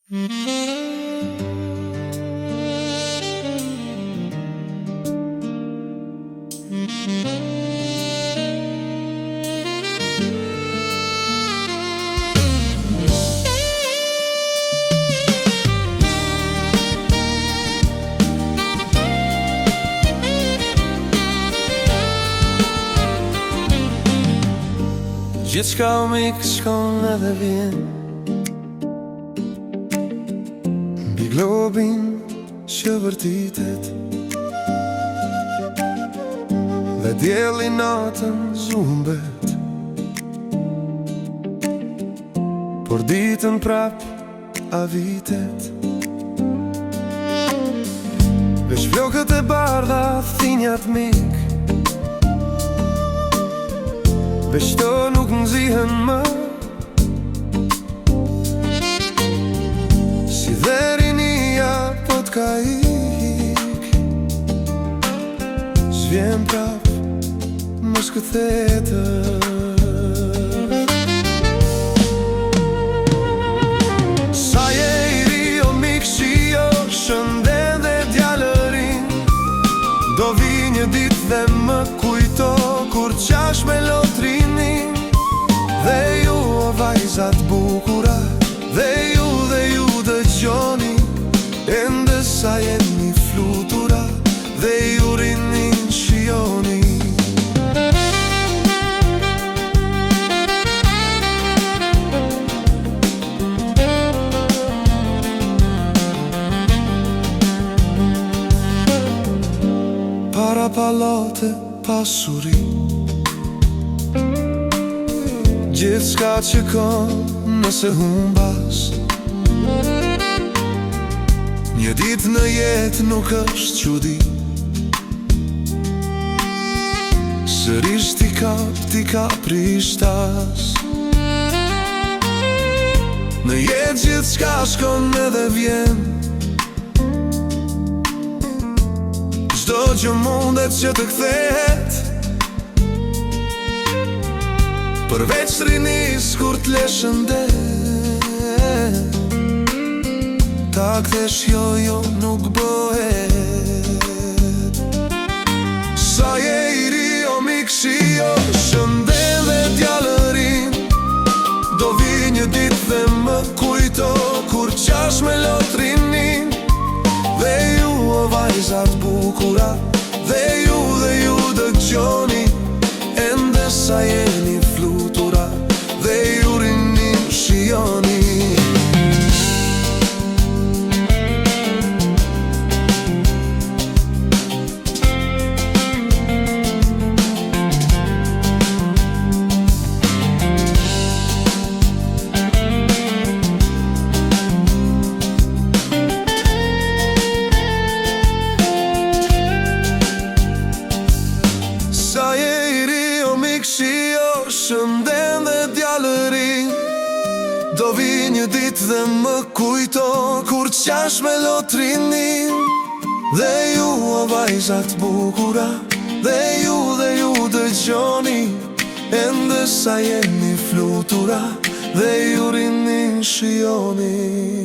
Gjithçka u mik shkon edhe vjen mbi globin që vërtitet, dhe dielli natën zumbet, por ditën prap a vitet. Veç flokët e bardha thinjat mik, veç to nuk nxihen më, si dhe rinia po t'ka ik, s'vjen prap më s'këthetët. Sa je i ri o mik shio, shënden dhe djallërin, do vi një dit dhe më kujto kur qash me lotrinin. Dhe ju o vajzat bukura, dhe ju dëgjoni, ende sa jeni flutura, dhe ju rinin shioni. Para pallate pasuri, gjithçka që kon nëse humbas, një dit në jet nuk është çudi, sërish t'i ka prishtas. Në jet gjithçka shkon edhe vjen, çdo që mundet që të kthehet, përveç rinis kur t'le shëndet, ta kthesh jo nuk bëhet. Sa je i ri o mik shio, shënden dhe djallërin, do vi një dit dhe më kujto kur qash me lotrinin. Dhe ju o vajzat bukura, dhe ju dëgjoni, ende sa jeni flutura, dhe ju rinin shioni. Sa je i ri o mik shio, shënden dhe djallërin, do vi një dit dhe më kujto kur qash me lotrinin. Dhe ju o vajzat bukura, dhe ju dëgjoni, ende sa jeni flutura, dhe ju rinin shioni.